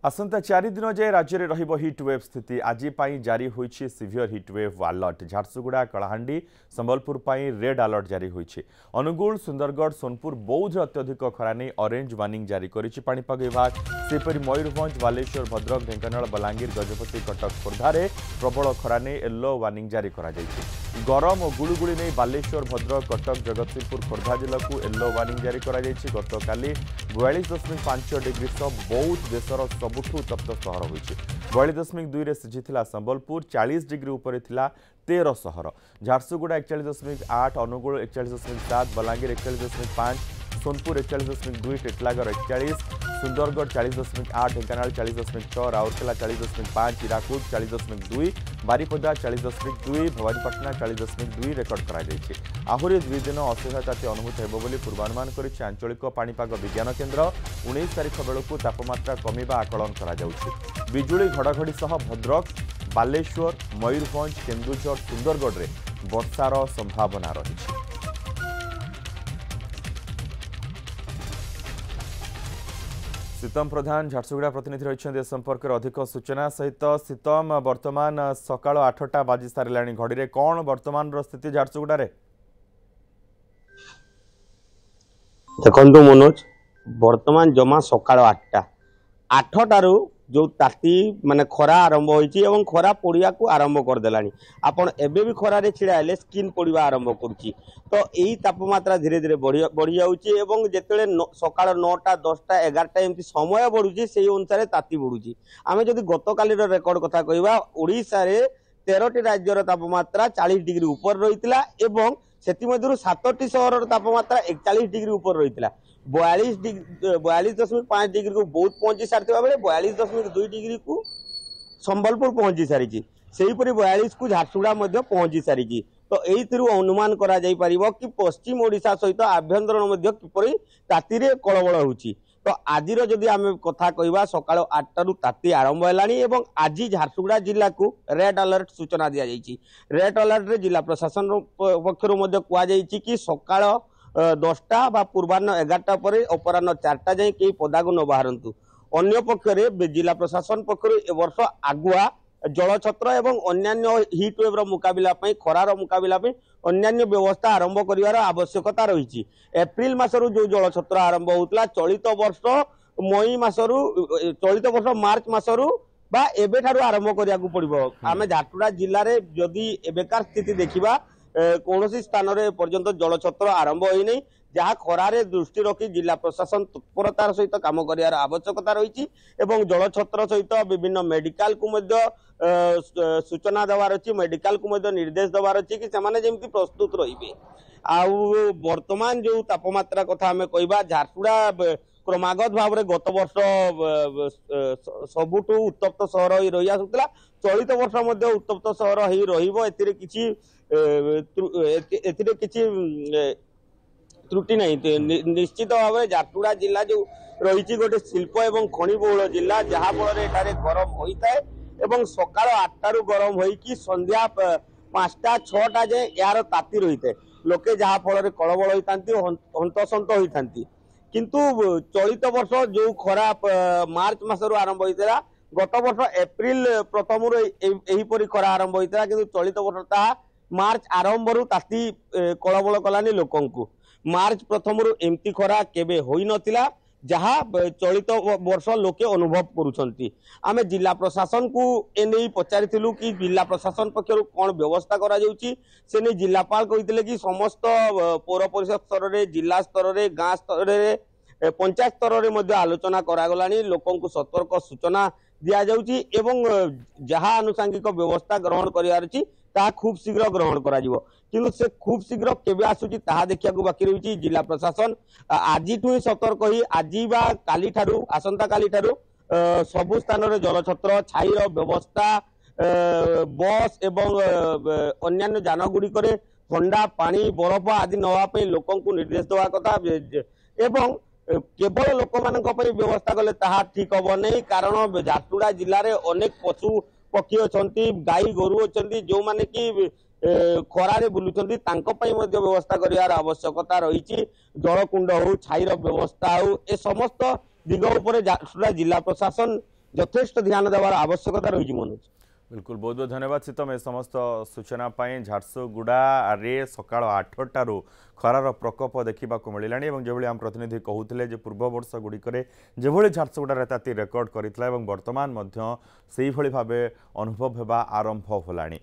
आसंता 4 दिन जाए राज्य में रहिबो हिटवेव स्थिति आज जारी होईछि severe heatwave alert Jharsuguda Kalahandi Sambalpur पाई रेड अलर्ट जारी होईछि अनुगुल सुंदरगढ़ सोनपुर बौद्ध अत्यधिक खरा नहीं ऑरेंज वार्निंग जारी करिछि पाणीपाग विभाग सेपरि मयूरभंज बालेश्वर भद्रक ढेंकानाल बलांगीर गजपति कटक खोर्धारे प्रबल खरा नहीं येलो वार्निंग जारी करा जायछि गरम और गुळुगुळी नहीं बालेश्वर भद्रक कटक जगतसिंहपुर खोर्धा जिला को येलो वार्निंग जारी करा जायछि गतकाली 42.5 डिग्री सह बौद्ध देशर सबुठु उत्तप्त सहर होइछि 42.2 रे सिझिथिला संबलपुर 40 डिग्री ऊपर थिला 13 सहर झारसुगुड़ा 41.8 अनुगुल 41.7 बलांगीर 41.5 सोनपुर 41.2 टिटलागढ़ 41 सुंदरगढ़ 40.8 ढेंकानाल 40.6 राउरकेला 40.5 हिराकुद 40.2 बारिपदा 40.2 भवानीपाटना 40.2 रेकर्ड करा आहुरी 2 दिन असह्य ताती अनुभूत हेबो बोली पूर्वानुमान करिछि आंचलिक पाणीपाग विज्ञान केन्द्र 19 तारिख बेलू तापमात्रा कमिबा आकलन करा जाउछि बिजुली घड़घड़ी सह भद्रक बालेश्वर मयूरभंज केन्दुझर सुंदरगढ़ रे वर्षार संभावना रही। सीतम प्रधान झारसुगुड़ा प्रतिनिधि रही संपर्क में अधिक सूचना सहित सीतम वर्तमान सकाळ 8टा बाजी सारे घड़ी रे कौन वर्तमान स्थिति झारसुगुड़ा रे देखु मनोज वर्तमान जमा सकाळ 8टारू जो ताती माने खरा आरंभ होईची एवं खरा पड़िया को आरंभ कर देलानी आपण एबे भी खरा रे छिड़ा आले स्किन पड़िबा आरंभ करूची तो एही तापमात्रा धीरे धीरे बढ़ी जाउची एवं जेतेले सकाळ 9टा 10टा 11टा एमती समय बढ़ुची सेही अनुसार ताती बढ़ुची आमे जदी गतकाली रो रेकॉर्ड कथा कहबा ओडिसा रे 13टी राज्यर तापमात्रा 40 डिग्री ऊपर रहितला एवं सेति मधुर 7टी शहर तापमात्रा 41 डिग्री ऊपर रहितला 42.5 डिग्री को बहुत पहुंची सारी बेले 42.2 डिग्री को संबलपुर पहुंची सारी से 42 को झारसुगुड़ा पहुंची सारी तो यही अनुमान करा जाई परिबो कि पश्चिम ओडिशा सहित आभ्यंतरण किपरि ताती रे कलबल होउची तो आज जदि आम कथा कहवा सकाळ 8टारू ताती आरंभ हेलानी एवं आज झारसुगुड़ा जिला को रेड अलर्ट सूचना दिया जायछि रेड अलर्ट रे जिला प्रशासन पक्षरु मध्ये कुआ जायछि कि सकाळ 10टा बा पूर्वाह्न 11टा पर अपराह्न 4टा जाए कई पदाକୁ न बाहरंतु अन्य पक्षरे जिला प्रशासन पक्षरु ए वर्ष आगुआ जलछत्र एवं अन्यान्य हिट वेव रो मुकाबिला पई खरार मुकाबिला पई अन्यान्य व्यवस्था आरंभ करिवार आवश्यकता रही एप्रिल मासरू जो जलछत्र आरंभ होतला चलित वर्ष मई मासरू चलित वर्ष मार्च मासरू बा एबे ठारू आरंभ करिया को पड़िबो आमे झारसुगुड़ा जिल्ला रे जदी एबेकार स्थिति देखिबा कौनसी स्थान रे पर्यंत जलछत्र आरंभ होई नहीं जहाँ खरारे दृष्टि रखी जिला प्रशासन तत्परतार सहित काम करियार आवश्यकता रही एवं जलछत्र सहित विभिन्न मेडिकल को मध्य सूचना देवार अछि मेडिकल को मध्य निर्देश देवार अछि कि सेमाने जेमति प्रस्तुत रहिबे आउ वर्तमान जो तापमात्रा कथा हमें कहबा झारसुगुड़ा क्रमागत भाव में गत वर्ष सबुठु उत्तप्त सहर ही रही आसुला चलित वर्ष मध्य उत्तप्त सहर ही रहिबो एतिरे किछि त्रुटि नहीं निश्चित भाव में झारसुगुड़ा जिला जो रही गोटे शिल्प एवं खनि बहुल जिला जहाँ फल गरम होता है एवं सकाळ 8टारू गरम होईकी संध्या 5टा 6टा जाए यार ताती रही है लोके जहाँ फल कलबल होता हंतसंत होता किंतु चलित वर्ष जो खरा मार्च मासरू आरंभ होता गत वर्ष एप्रिल प्रथम एहीपरी खरा आरंभ होता किंतु चलित वर्ष ताहा मार्च आरंभ ताती कलबल कलानी लोकंकु मार्च प्रथम एमती खरा केबे होई नथिला जहाँ चलित वर्ष लोके अनुभव करुछंती आमे जिला प्रशासन को एने पचारिथिलु कि जिला प्रशासन पक्षरु कोन व्यवस्था करा जाउची से नै जिलापाल कहितले कि समस्त पौर परिषद स्तर रे जिला स्तर रे गाँ स्तर रे पंचायत स्तर रे मध्ये आलोचना करा गलानी लोकन को सतर्क सूचना दिया जाउची एवं जहाँ आनुषंगिक व्यवस्था ग्रहण करियार अछि ता खूब शीघ्र ग्रहण करा जिवो किंतु से खूब शीघ्र केबे आसुची ताहा देखिया को बाकी रही जिला प्रशासन आजिठु ही सतर्क ही आजी बा काली ठारू आसंता काली ठारू सबु स्थान रे जलछत्र छाईर व्यवस्था बस एवं अन्यान्य जान गुडी करे ठंडा पानी बरफ आदि नवा पे लोकन को निर्देश देवा कथा एवं केवल लोक मानक पई व्यवस्था कले ताहा ठीक हबो नै कारण झारसुगुड़ा जिल्ला रे अनेक पशु पक्षी अछंती गाई गोरु अछंती जो माने कि खरारे बुलुचंती तांको पई मध्ये व्यवस्था करियार आवश्यकता रही जलकुंड हो छाईर व्यवस्था हो ए समस्त दिग उपरे झारसुगुड़ा जिला प्रशासन ଯଥେଷ୍ଟ ଧ୍ୟାନ ଦେବାର ଆବଶ୍ୟକତା ରହିଛି मनोज। बिल्कुल बहुत बहुत धन्यवाद शीतम ए समस्त सूचना झारसुगुड़ा सकाळ 8टारू खरार प्रकोप देखा मिलला जो आम प्रतिनिधि कहते पूर्व वर्ष गुड़िक जो झारसुगुड़ा ताती रेकर्ड करता वर्तमान से भाव अनुभव होगा आरंभ होलानी।